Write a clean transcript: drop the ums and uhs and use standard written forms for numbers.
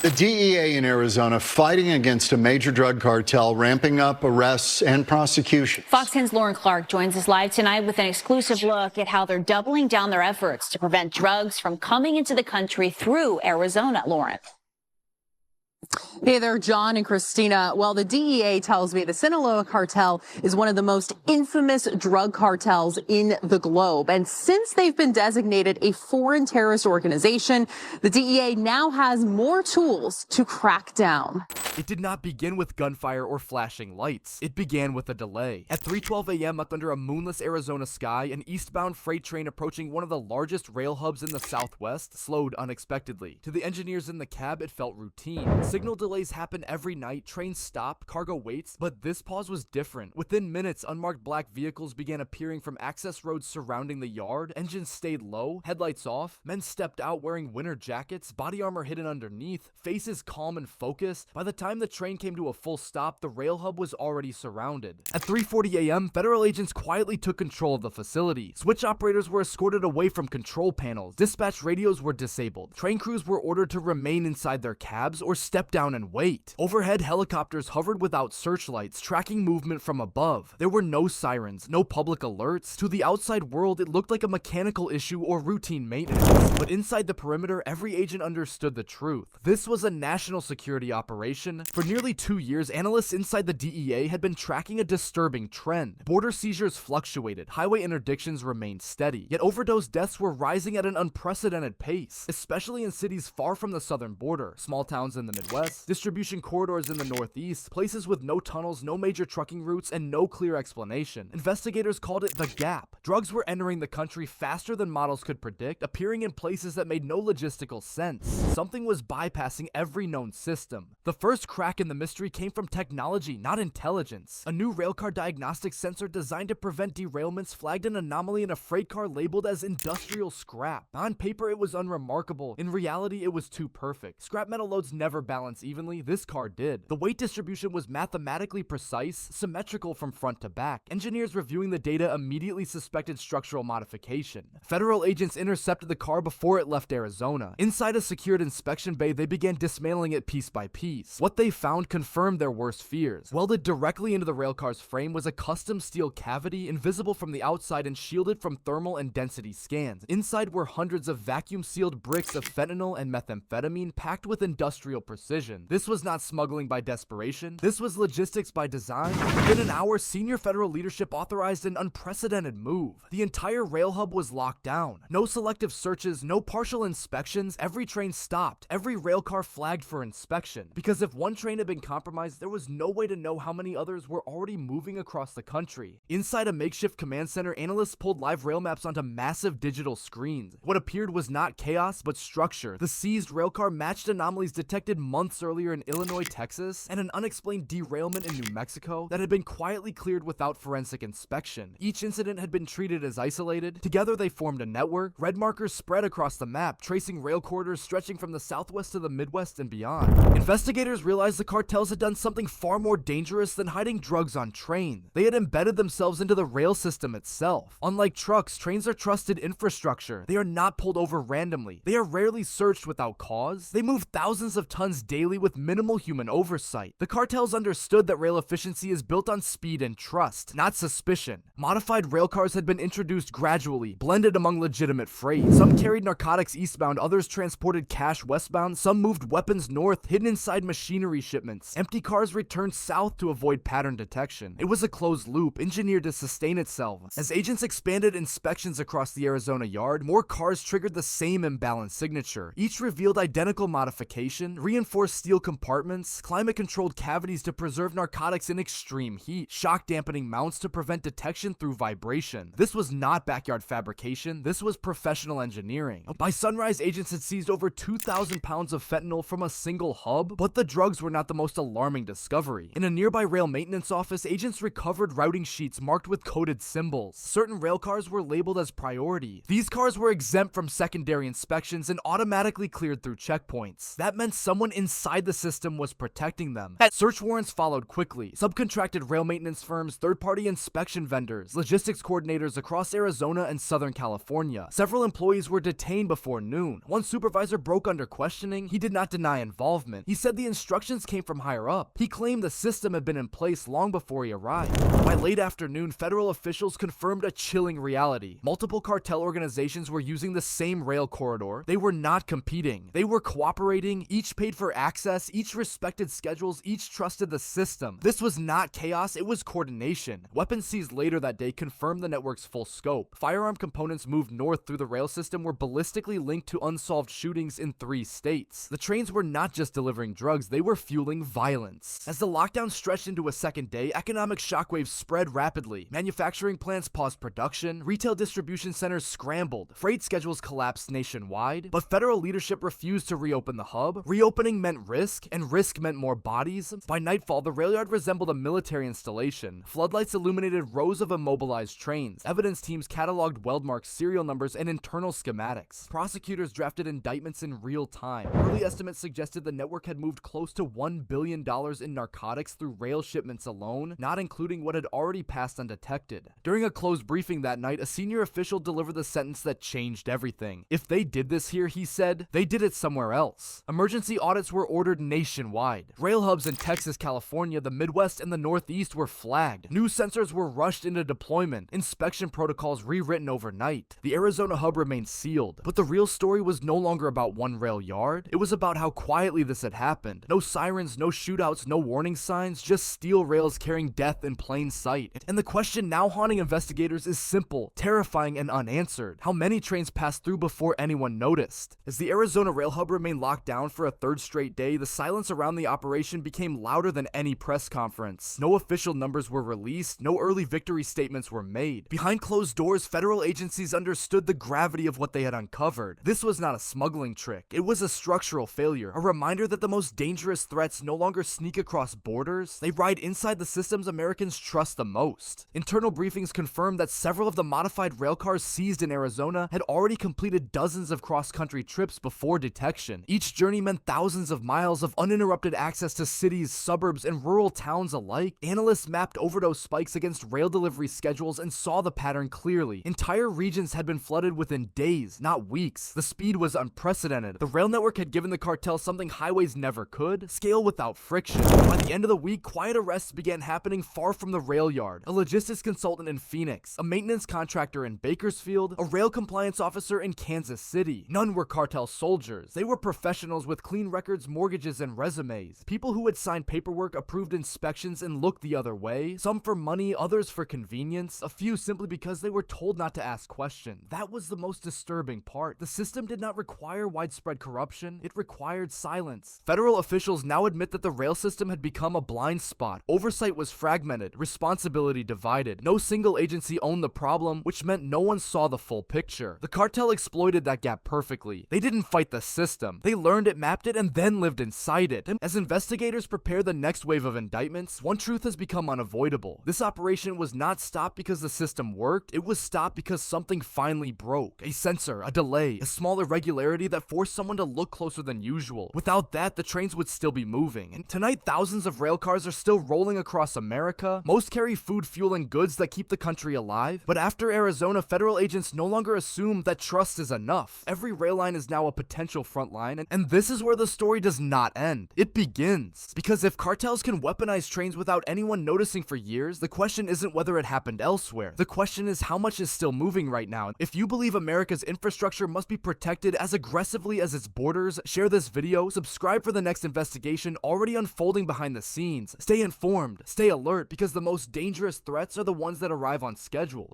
The DEA in Arizona fighting against a major drug cartel, ramping up arrests and prosecutions. Fox 10's Lauren Clark joins us live tonight with an exclusive look at how they're doubling down their efforts to prevent drugs from coming into the country through Arizona. Lauren. Hey there, John and Christina. Well, the DEA tells me the Sinaloa cartel is one of the most infamous drug cartels in the globe. And since they've been designated a foreign terrorist organization, the DEA now has more tools to crack down. It did not begin with gunfire or flashing lights. It began with a delay. At 3:12 a.m. up under a moonless Arizona sky, an eastbound freight train approaching one of the largest rail hubs in the Southwest slowed unexpectedly. To the engineers in the cab, it felt routine. Signal delays happen every night, trains stop, cargo waits, but this pause was different. Within minutes, unmarked black vehicles began appearing from access roads surrounding the yard, engines stayed low, headlights off, men stepped out wearing winter jackets, body armor hidden underneath, faces calm and focused. By the time the train came to a full stop, the rail hub was already surrounded. At 3:40 a.m., federal agents quietly took control of the facility. Switch operators were escorted away from control panels, dispatch radios were disabled, train crews were ordered to remain inside their cabs or step down and wait. Overhead, helicopters hovered without searchlights, tracking movement from above. There were no sirens, no public alerts. To the outside world, it looked like a mechanical issue or routine maintenance. But inside the perimeter, every agent understood the truth. This was a national security operation. For nearly 2 years, analysts inside the DEA had been tracking a disturbing trend. Border seizures fluctuated, highway interdictions remained steady, yet overdose deaths were rising at an unprecedented pace, especially in cities far from the southern border, small towns in the Midwest, distribution corridors in the Northeast, places with no tunnels, no major trucking routes, and no clear explanation. Investigators called it the gap. Drugs were entering the country faster than models could predict, appearing in places that made no logistical sense. Something was bypassing every known system. The first crack in the mystery came from technology, not intelligence. A new railcar diagnostic sensor designed to prevent derailments flagged an anomaly in a freight car labeled as industrial scrap. On paper, it was unremarkable. In reality, it was too perfect. Scrap metal loads never balance evenly. This car did. The weight distribution was mathematically precise, symmetrical from front to back. Engineers reviewing the data immediately suspected structural modification. Federal agents intercepted the car before it left Arizona. Inside a secured inspection bay, they began dismantling it piece by piece. What they found confirmed their worst fears. Welded directly into the railcar's frame was a custom steel cavity, invisible from the outside and shielded from thermal and density scans. Inside were hundreds of vacuum-sealed bricks of fentanyl and methamphetamine packed with industrial precision. This was not smuggling by desperation. This was logistics by design. Within an hour, senior federal leadership authorized an unprecedented move. The entire rail hub was locked down. No selective searches, no partial inspections. Every train stopped. Every railcar flagged for inspection. Because if one train had been compromised, there was no way to know how many others were already moving across the country. Inside a makeshift command center, analysts pulled live rail maps onto massive digital screens. What appeared was not chaos, but structure. The seized railcar matched anomalies detected months earlier in Illinois, Texas, and an unexplained derailment in New Mexico that had been quietly cleared without forensic inspection. Each incident had been treated as isolated. Together they formed a network. Red markers spread across the map, tracing rail corridors stretching from the Southwest to the Midwest and beyond. Investigators realized the cartels had done something far more dangerous than hiding drugs on trains. They had embedded themselves into the rail system itself. Unlike trucks, trains are trusted infrastructure. They are not pulled over randomly. They are rarely searched without cause. They move thousands of tons daily with minimal human oversight. The cartels understood that rail efficiency is built on speed and trust, not suspicion. Modified railcars had been introduced gradually, blended among legitimate freight. Some carried narcotics eastbound, others transported cash westbound, some moved weapons north, hidden inside machinery shipments. Empty cars returned south to avoid pattern detection. It was a closed loop, engineered to sustain itself. As agents expanded inspections across the Arizona yard, more cars triggered the same imbalanced signature. Each revealed identical modification, reinforced steel compartments, climate-controlled cavities to preserve narcotics in extreme heat, shock-dampening mounts to prevent detection through vibration. This was not backyard fabrication, this was professional engineering. By sunrise, agents had seized over 2,000 pounds of fentanyl from a single hub, but the drugs were not the most alarming discovery. In a nearby rail maintenance office, agents recovered routing sheets marked with coded symbols. Certain rail cars were labeled as priority. These cars were exempt from secondary inspections and automatically cleared through checkpoints. That meant someone inside the system was protecting them. Search warrants followed quickly. Subcontracted rail maintenance firms, third-party inspection vendors, logistics coordinators across Arizona and Southern California. Several employees were detained before noon. One supervisor broke under questioning. He did not deny involvement. He said the instructions came from higher up. He claimed the system had been in place long before he arrived. By late afternoon, federal officials confirmed a chilling reality. Multiple cartel organizations were using the same rail corridor. They were not competing. They were cooperating. Each paid for access. Each respected schedules. Each trusted the system. This was not chaos. It was coordination. Weapons seized later that day confirmed the network's full scope. Firearm components moved north through the rail system were ballistically linked to unsolved shootings in 3 states. The trains were not just delivering drugs, they were fueling violence. As the lockdown stretched into a second day, economic shockwaves spread rapidly. Manufacturing plants paused production, retail distribution centers scrambled, freight schedules collapsed nationwide, but federal leadership refused to reopen the hub. Reopening meant risk, and risk meant more bodies. By nightfall, the rail yard resembled a military installation. Floodlights illuminated rows of immobilized trains. Evidence teams cataloged weld-marked serial numbers and internal schematics. Prosecutors drafted indictments in real time. Early estimates suggested the network had moved close to $1 billion in narcotics through rail shipments alone, not including what had already passed undetected. During a closed briefing that night, a senior official delivered the sentence that changed everything. If they did this here, he said, they did it somewhere else. Emergency audits were ordered nationwide. Rail hubs in Texas, California, the Midwest, and the Northeast were flagged. New sensors were rushed into deployment. Inspection protocols rewritten overnight. The Arizona hub remained sealed. But the real story was no longer about one rail yard. It was about how quietly this had happened. No sirens, no shootouts, no warning signs, just steel rails carrying death in plain sight. And the question now haunting investigators is simple, terrifying, and unanswered. How many trains passed through before anyone noticed? As the Arizona rail hub remained locked down for a third straight day, the silence around the operation became louder than any press conference. No official numbers were released, no early victory statements were made. Behind closed doors, federal agencies understood the gravity of what they had uncovered. This was not a smuggling trick. It was a structural failure, a reminder that the most dangerous threats no longer sneak across borders. They ride inside the systems Americans trust the most. Internal briefings confirmed that several of the modified railcars seized in Arizona had already completed dozens of cross-country trips before detection. Each journey meant thousands of miles of uninterrupted access to cities, suburbs, and rural towns alike. Analysts mapped overdose spikes against rail delivery schedules and saw the pattern clearly. Entire regions had been flooded within days, not weeks. The speed was unprecedented. The rail network had given the cartel something highways never could: scale without friction. By the end of the week, quiet arrests began happening far from the rail yard. A logistics consultant in Phoenix, a maintenance contractor in Bakersfield, a rail compliance officer in Kansas City. None were cartel soldiers. They were professionals with clean records, mortgages, and resumes. People who had signed paperwork, approved inspections, and looked the other way. Some for money, others for convenience, a few simply because they were told not to ask questions. That was the most disturbing part. The system did not require widespread corruption. It required silence. Federal officials now admit that the rail system had become a blind spot. Oversight was fragmented, responsibility divided. No single agency owned the problem, which meant no one saw the full picture. The cartel exploited that gap perfectly. They didn't fight the system. They learned it, mapped it, and then lived inside it. As investigators prepare the next wave of indictments, one truth has become unavoidable. This operation was not stopped because the system worked. It was stopped because something finally broke. A sensor, a delay, a small irregularity that forced someone to look closer than usual. Without that, the trains would still be moving. And tonight, thousands of rail cars are still rolling across America. Most carry food, fuel, and goods that keep the country alive. But after Arizona, federal agents no longer assume that trust is enough. Every rail line is now a potential front line, and this is where the story does not end. It begins. Because if cartels can weaponize trains without anyone noticing for years, the question isn't whether it happened elsewhere. The question is how much is still moving right now. If you believe America's infrastructure must be protected as aggressively as its borders, share this video, subscribe for the next investigation already unfolding behind the scenes. Stay informed, stay alert, because the most dangerous threats are the ones that arrive on schedule.